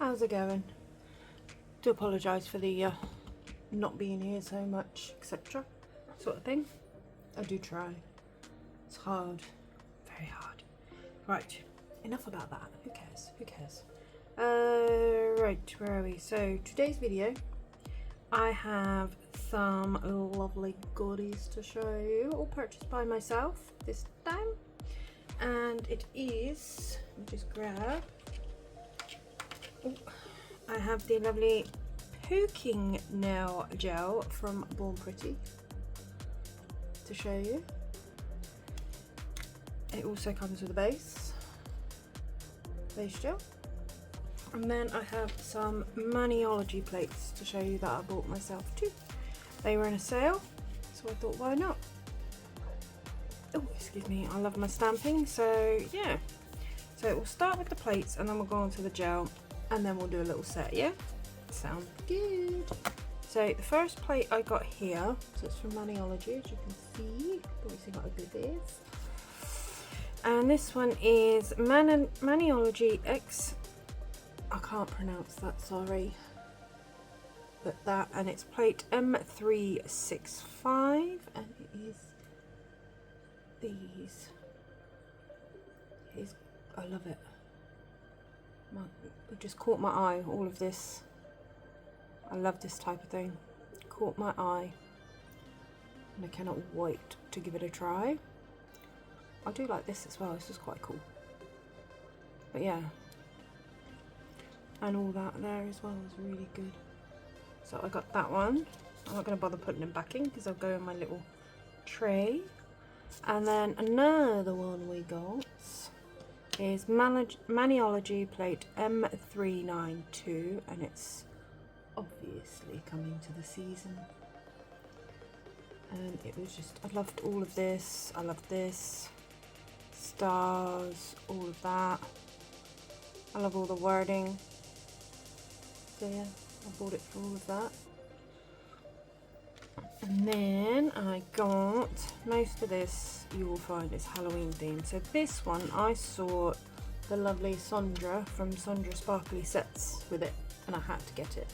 how's it going? Do apologise for the not being here so much, etc. sort of thing. I do try. It's hard, very hard. Right, enough about that. Who cares? Who cares? Right, where are we? So today's video, I have some lovely goodies to show you, all purchased by myself this time, and it is. Let me just grab. Oh, I have the lovely poking nail gel from Born Pretty to show you. It also comes with a base gel, and then I have some Maniology plates to show you that I bought myself too. They were in a sale, so I thought, why not? Oh, excuse me, I love my stamping, so yeah. So we'll start with the plates and then we'll go on to the gel and then we'll do a little set, yeah? Sounds good. So the first plate I got here, so it's from Maniology, as you can see. Obviously got a good base. And this one is Maniology X. I can't pronounce that, sorry. But that, and it's plate M365, and it is these. I love it. It just caught my eye, all of this. I love this type of thing. Caught my eye. And I cannot wait to give it a try. I do like this as well, this is quite cool. But yeah. And all that there as well is really good. So I got that one. I'm not going to bother putting them back in because they'll go in my little tray. And then another one we got is Maniology plate M392, and it's obviously coming to the season. And it was just, I loved all of this. I love this. Stars, all of that. I love all the wording. So yeah, I bought it for all of that. And then I got, most of this you will find is Halloween themed. So this one I saw the lovely Sondra from Sondra Sparkly Sets with it, and I had to get it.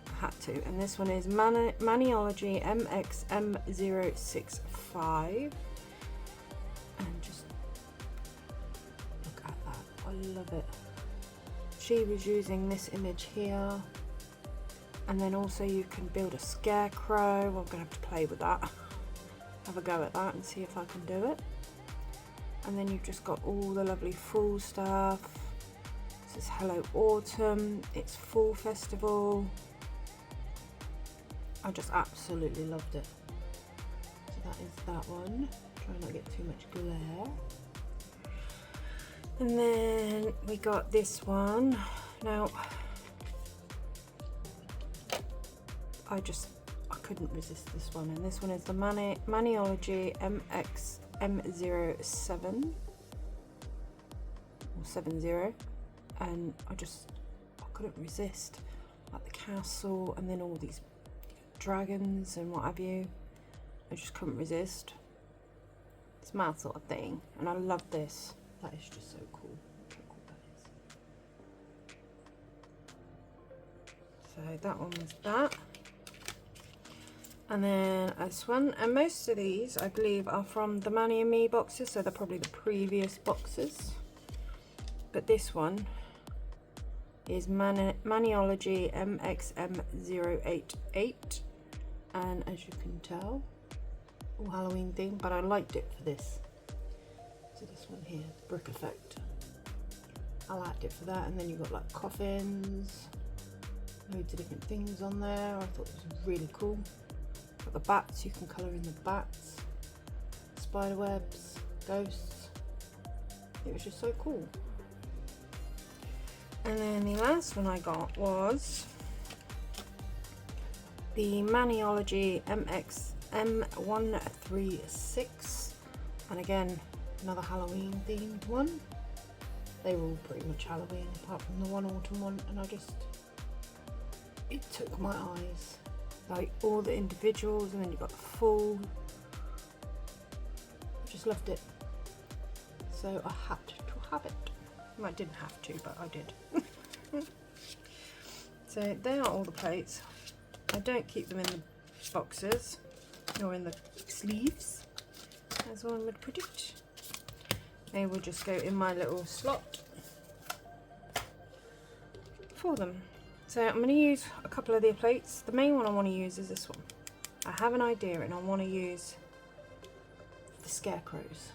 I had to. And this one is Maniology MXM065. And just look at that. I love it. She was using this image here. And then also you can build a scarecrow. Well, I'm going to have to play with that. Have a go at that and see if I can do it. And then you've just got all the lovely fall stuff. This is Hello Autumn. It's Fall Festival. I just absolutely loved it. So that is that one. Try not to get too much glare. And then we got this one. Now, I couldn't resist this one, and this one is the Maniology MXM07 or 70, and I couldn't resist, like the castle and then all these dragons and what have you. I just couldn't resist. It's my sort of thing, and I love this. That is just so cool. Look how cool that is. So that one was that. And then this one, and most of these I believe are from the Mani and Me boxes, so they're probably the previous boxes. But this one is Maniology MXM088, and as you can tell, all Halloween theme, but I liked it for this. So this one here, brick effect. I liked it for that, and then you've got like coffins, loads of different things on there. I thought it was really cool. Got the bats, you can colour in the bats, spider webs, ghosts. It was just so cool. And then the last one I got was the Maniology MXM136, and again another Halloween themed one. They were all pretty much Halloween apart from the one autumn one, and it took my eyes. Like all the individuals, and then you've got the full. I just loved it. So I had to have it. Well, I didn't have to, but I did. So they are all the plates. I don't keep them in the boxes or in the sleeves, as one would put it. They will just go in my little slot for them. So I'm going to use a couple of their plates. The main one I want to use is this one. I have an idea and I want to use the scarecrows.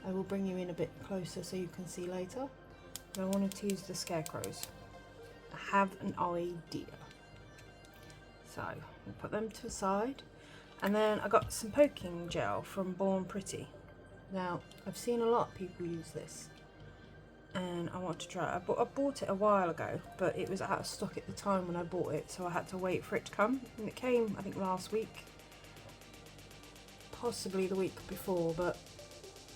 I will bring you in a bit closer so you can see later. But I wanted to use the scarecrows. I have an idea. So we'll put them to the side. And then I got some poking gel from Born Pretty. Now I've seen a lot of people use this and I want to try it. I bought it a while ago, but it was out of stock at the time when I bought it, so I had to wait for it to come. And it came, I think, last week, possibly the week before, but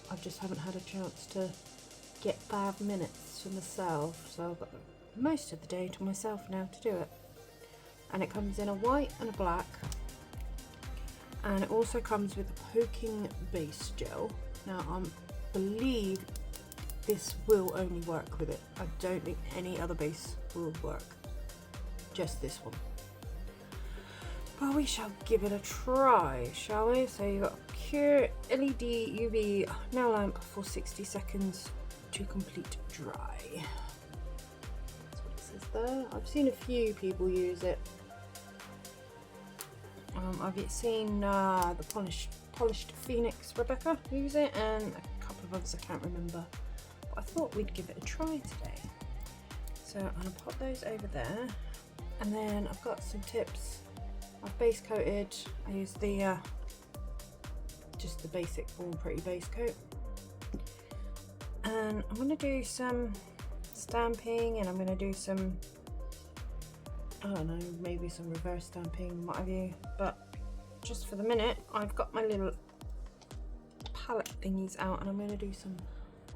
I just haven't had a chance to get 5 minutes for myself, so I've got most of the day to myself now to do it. And it comes in a white and a black, and it also comes with a poking base gel. Now I believe this will only work with it. I don't think any other base will work, just this one. But we shall give it a try, shall we? So you've got a pure LED UV nail lamp for 60 seconds to complete dry. That's what it says there. I've seen a few people use it. I've seen the polished Phoenix Rebecca use it, and a couple of others I can't remember. But I thought we'd give it a try today. So I'm going to pop those over there, and then I've got some tips. I've base coated. I use the just the basic Born Pretty base coat, and I'm going to do some stamping, and I'm going to do some, I don't know, maybe some reverse stamping, what have you. But just for the minute, I've got my little palette thingies out, and I'm going to do some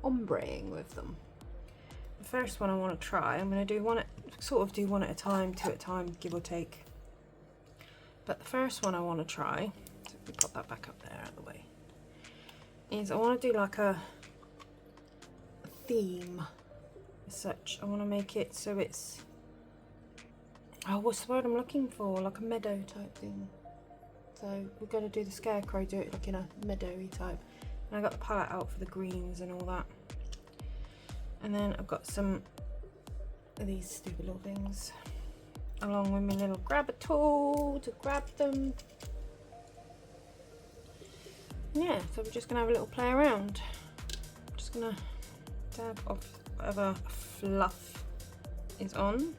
ombreing with them. The first one I want to try, I'm going to do one at a time, 2 at a time, give or take. But the first one I want to try, so if we pop that back up there out of the way, is I want to do like a theme as such. I want to make it so it's, oh, what's the word I'm looking for? Like a meadow type thing. So we're going to do the scarecrow, do it like in a meadowy type. And I got the palette out for the greens and all that. And then I've got some of these stupid little things, along with my little grabber tool to grab them. Yeah, so we're just going to have a little play around. Just going to dab off whatever fluff is on.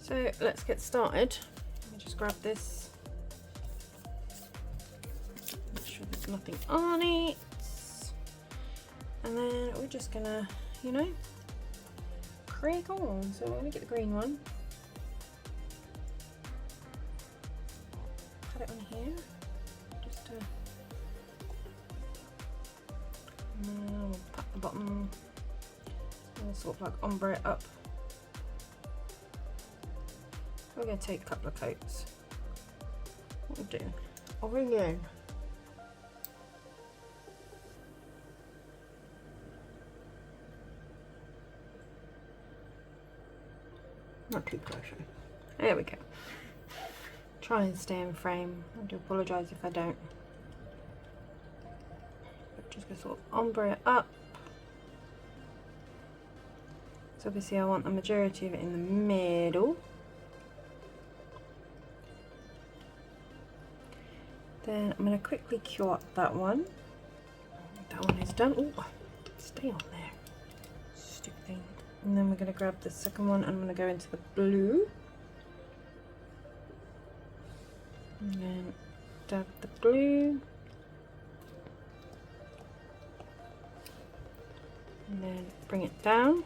So let's get started. Let me just grab this. Make sure there's nothing on it. And then we're just going to, you know, crack on. So let me get the green one. Put it on here. Just to, and then we'll pat the bottom. And sort of like ombre it up. We're going to take a couple of coats. What we're doing? I'll ring you in. Not too close. There we go. Try and stay in frame. I do apologise if I don't. But just going to sort of ombre it up. So obviously I want the majority of it in the middle. Then I'm going to quickly cure up that one. That one is done. Oh, stay on there. Stupid thing. And then we're going to grab the second one, and I'm going to go into the blue. And then dab the blue. And then bring it down.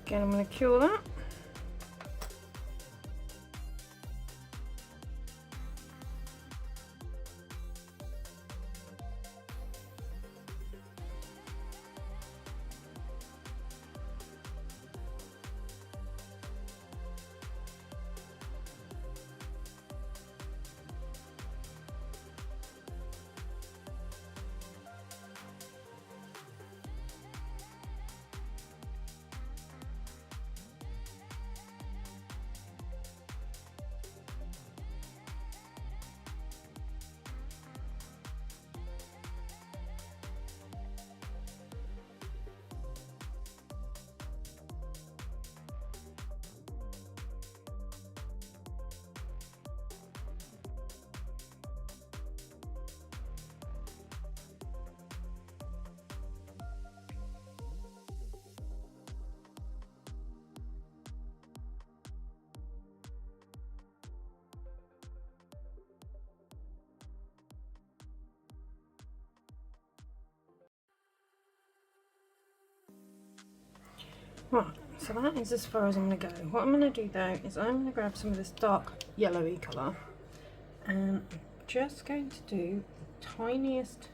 Again, I'm going to cure that. Right, so that is as far as I'm going to go. What I'm going to do though is I'm going to grab some of this dark yellowy colour and I'm just going to do the tiniest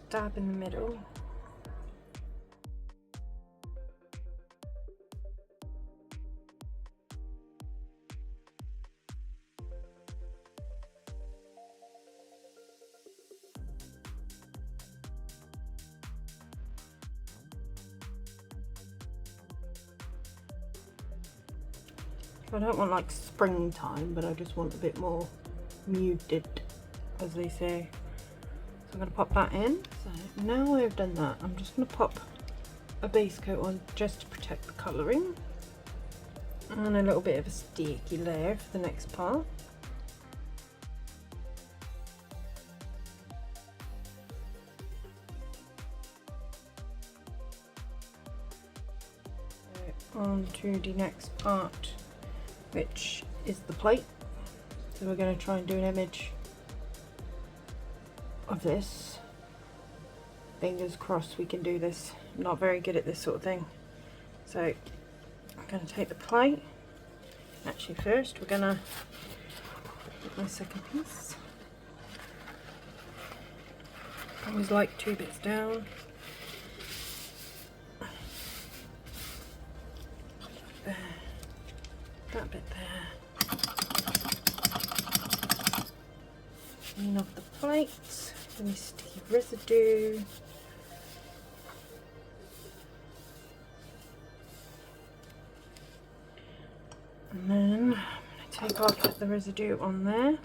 dab in the middle. I don't want like springtime, but I just want a bit more muted, as they say. So I'm going to pop that in. So now I've done that, I'm just going to pop a base coat on just to protect the colouring. And a little bit of a sticky layer for the next part. So on to the next part, which is the plate. So we're going to try and do an image of this. Fingers crossed we can do this. I'm not very good at this sort of thing. So I'm going to take the plate. Actually first we're going to put my second piece. I always like 2 bits down. There. That bit there. Clean off the plate, any sticky residue. And then I'm going to take off the residue on there.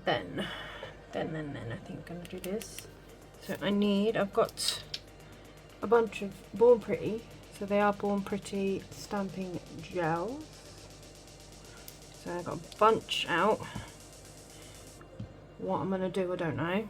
Then I think I'm going to do this. So I've got a bunch of Born Pretty, so they are Born Pretty stamping gels. So I've got a bunch out. What I'm going to do, I don't know.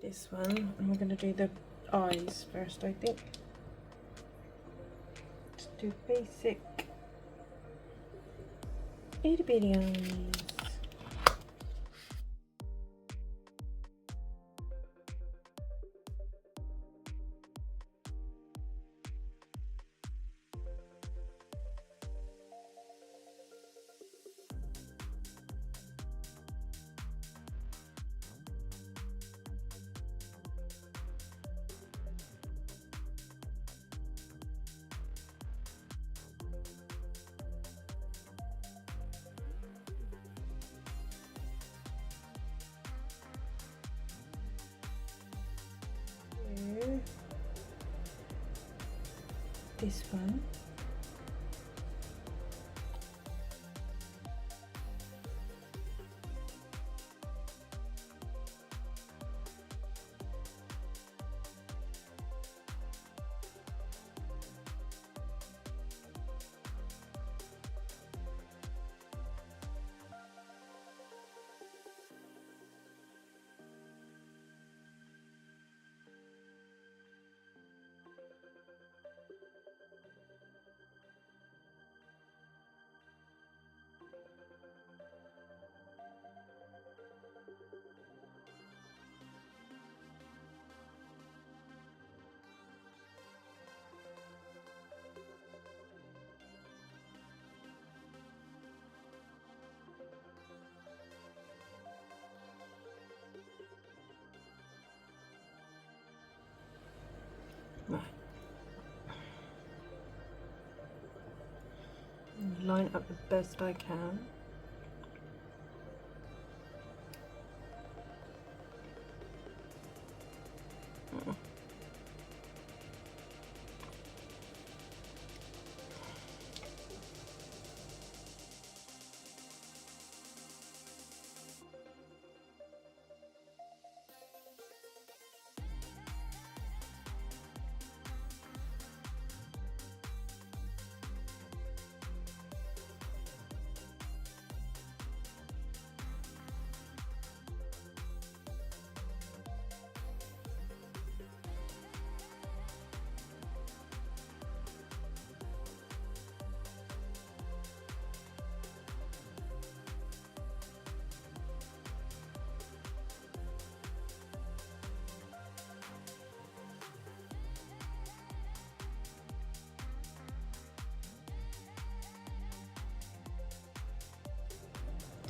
This one, and we're going to do the eyes first, I think. Just do basic itty bitty eyes. This one. line up the best I can.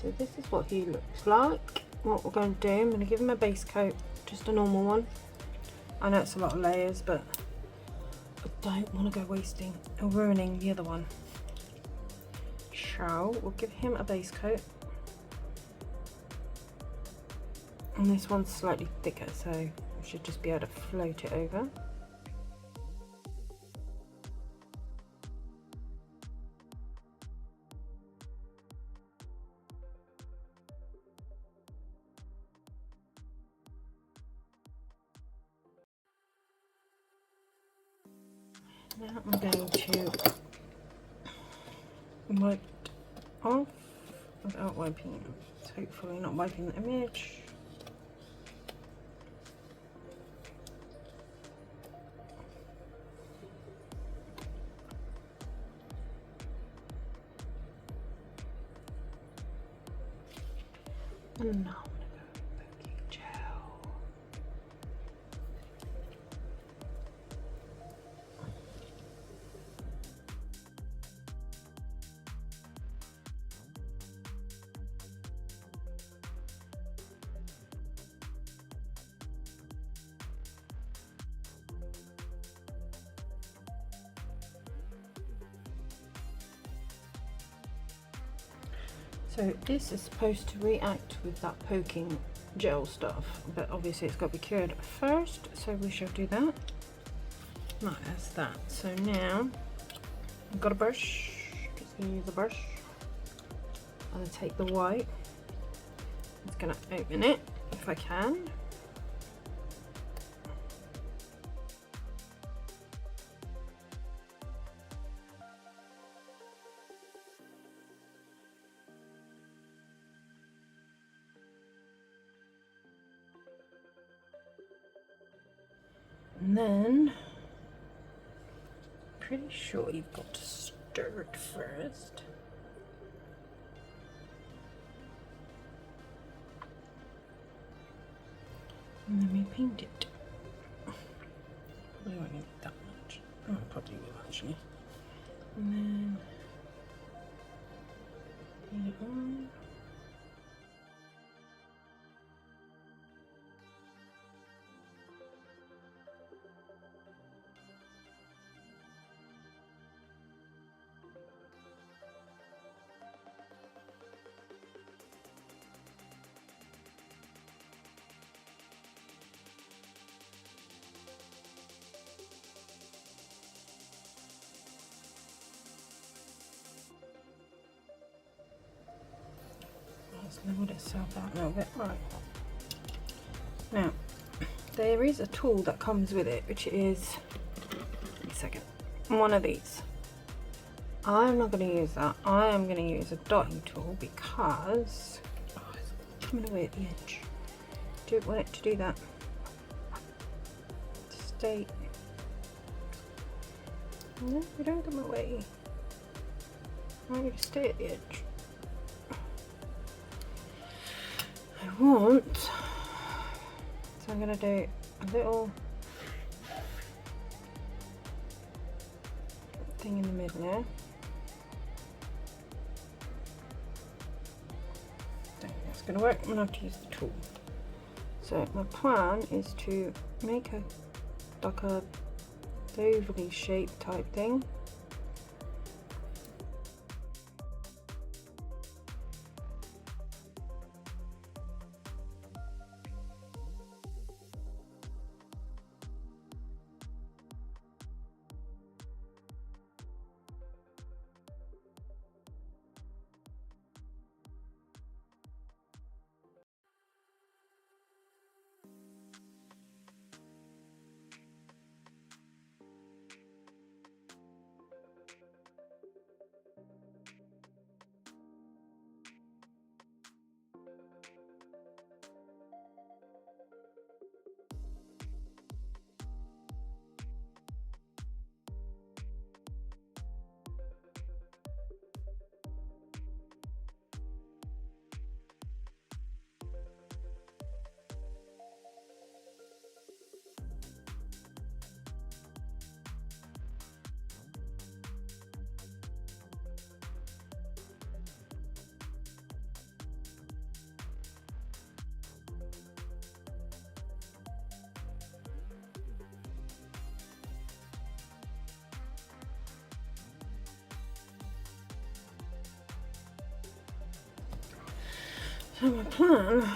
So this is what he looks like. What we're going to do, I'm going to give him a base coat, just a normal one. I know it's a lot of layers, but I don't want to go wasting or ruining the other one. So we'll give him a base coat. And this one's slightly thicker, so we should just be able to float it over. Now I'm going to wipe off without wiping, hopefully not wiping the image. And now I'm going to go with baking gel. So this is supposed to react with that poking gel stuff, but obviously it's got to be cured first, so we shall do that. Right, that's that. So now I've got a brush, just going to use a brush. I'm going to take the white, I'm just going to open it if I can. And then, pretty sure you've got to stir it first. And then we paint it. Probably won't need that much. Oh, probably will actually. And then, paint it on. Let's level itself out a little bit. Right. Now, there is a tool that comes with it, which is, wait a second, one of these. I'm not going to use that. I am going to use a dotting tool because it's coming away at the edge. Don't want it to do that. Stay. No, you don't come away. I want you to stay at the edge. I want, so I'm going to do a little thing in the middle there. Don't think that's going to work. I'm going to have to use the tool. So my plan is to make like a overly shaped type thing. So my plan,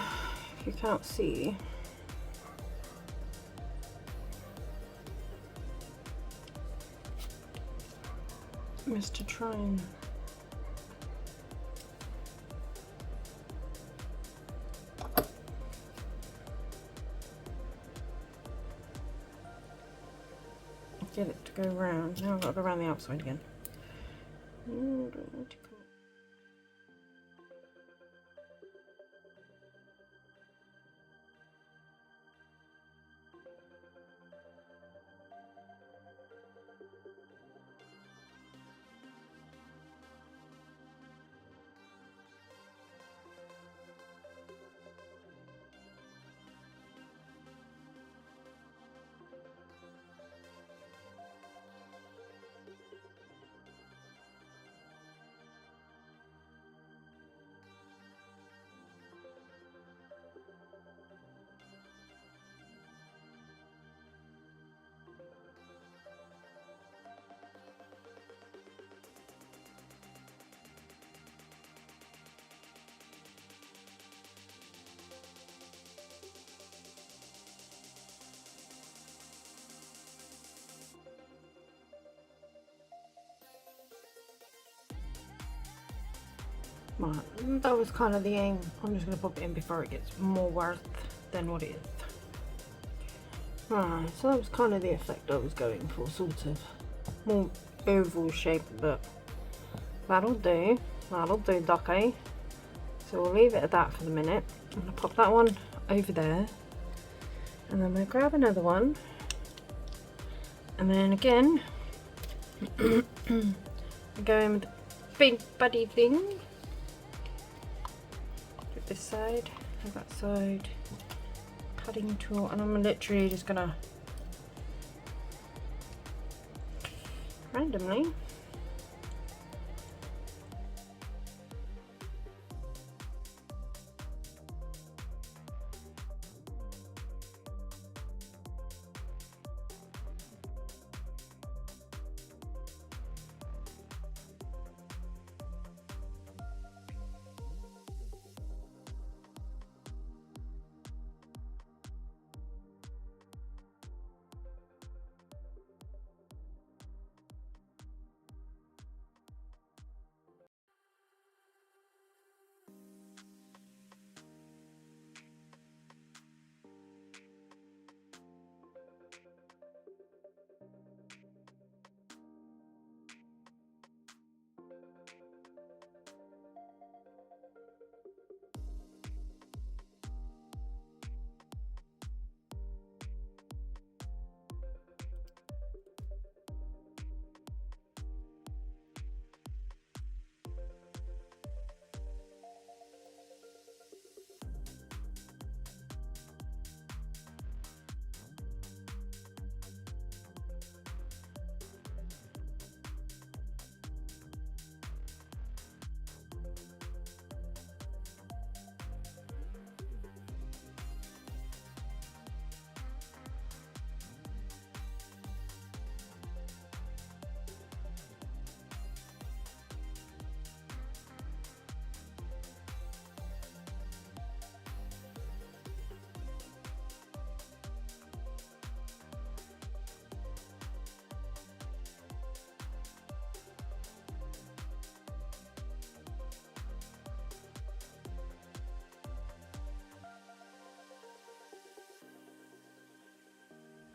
if you can't see, is to try and get it to go round. Now I've got to go around the outside again. Right, that was kind of the aim. I'm just going to pop it in before it gets more worth than what it is. Right, so that was kind of the effect I was going for, sort of. More oval shape, but that'll do. That'll do, ducky. So we'll leave it at that for the minute. I'm going to pop that one over there. And then I'm going to grab another one. And then again, go in with the big buddy thing. This side and that side, cutting tool, and I'm literally just gonna randomly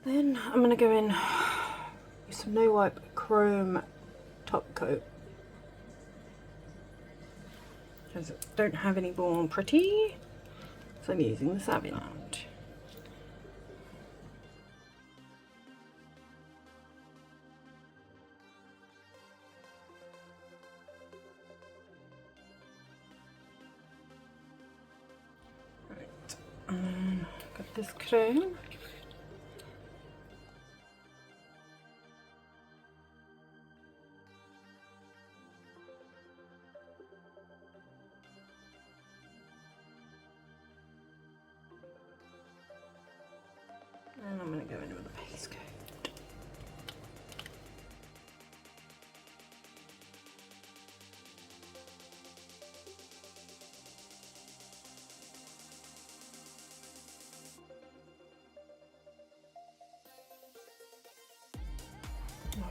Then I'm going to go in with some No Wipe Chrome top coat, because I don't have any Born Pretty, so I'm using the Savvyland. Right, and got this chrome. And I'm going to go in with a base coat.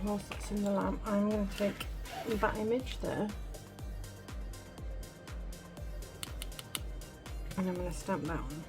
whilst that's in the lamp, I'm going to take that image there and I'm going to stamp that on.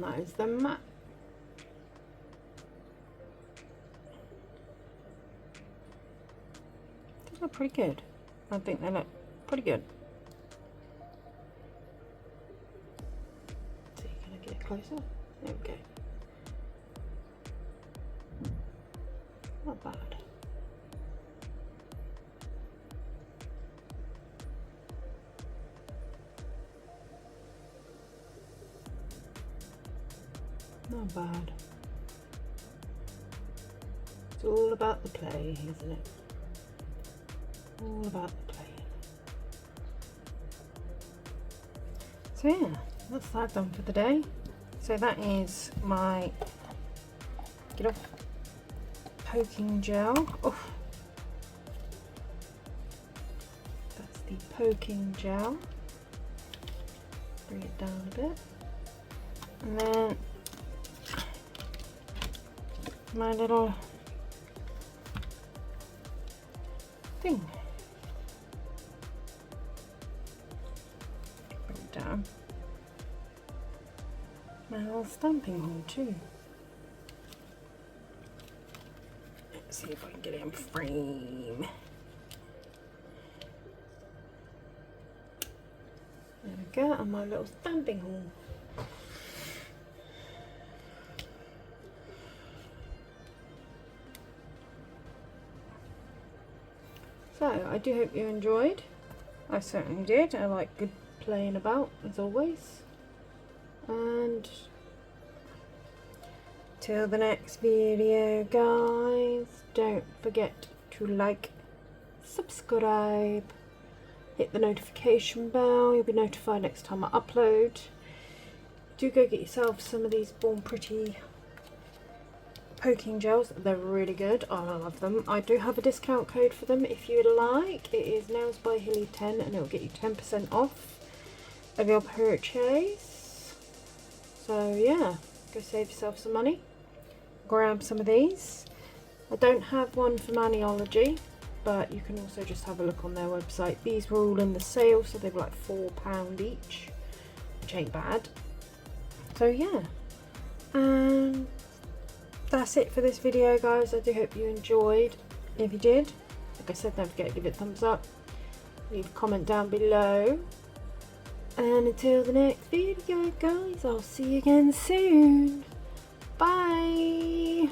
and that is the matte. They look pretty good. I think they look pretty good. So you're gonna get closer. There we go. Not bad. Not bad. It's all about the play, isn't it? All about the play. So yeah, that's that done for the day. So that is my poking gel. Oh, that's the poking gel. Bring it down a bit, and then my little thing. Bring it down. My little stamping hole too. Let's see if I can get it in frame. There we go, and my little stamping hole. So, I do hope you enjoyed. I certainly did. I like good playing about, as always. And till the next video, guys, don't forget to like, subscribe, hit the notification bell. You'll be notified next time I upload. Do go get yourself some of these Born Pretty poking gels. They're really good. I love them. I do have a discount code for them if you'd like. It is Nailz by Hilly 10 and it will get you 10% off of your purchase. So yeah, go save yourself some money. Grab some of these. I don't have one for Maniology, but you can also just have a look on their website. These were all in the sale, so they were like £4 each, which ain't bad. So yeah, and that's it for this video, guys. I do hope you enjoyed. If you did, like I said, don't forget to give it a thumbs up, leave a comment down below, and until the next video, guys, I'll see you again soon. Bye.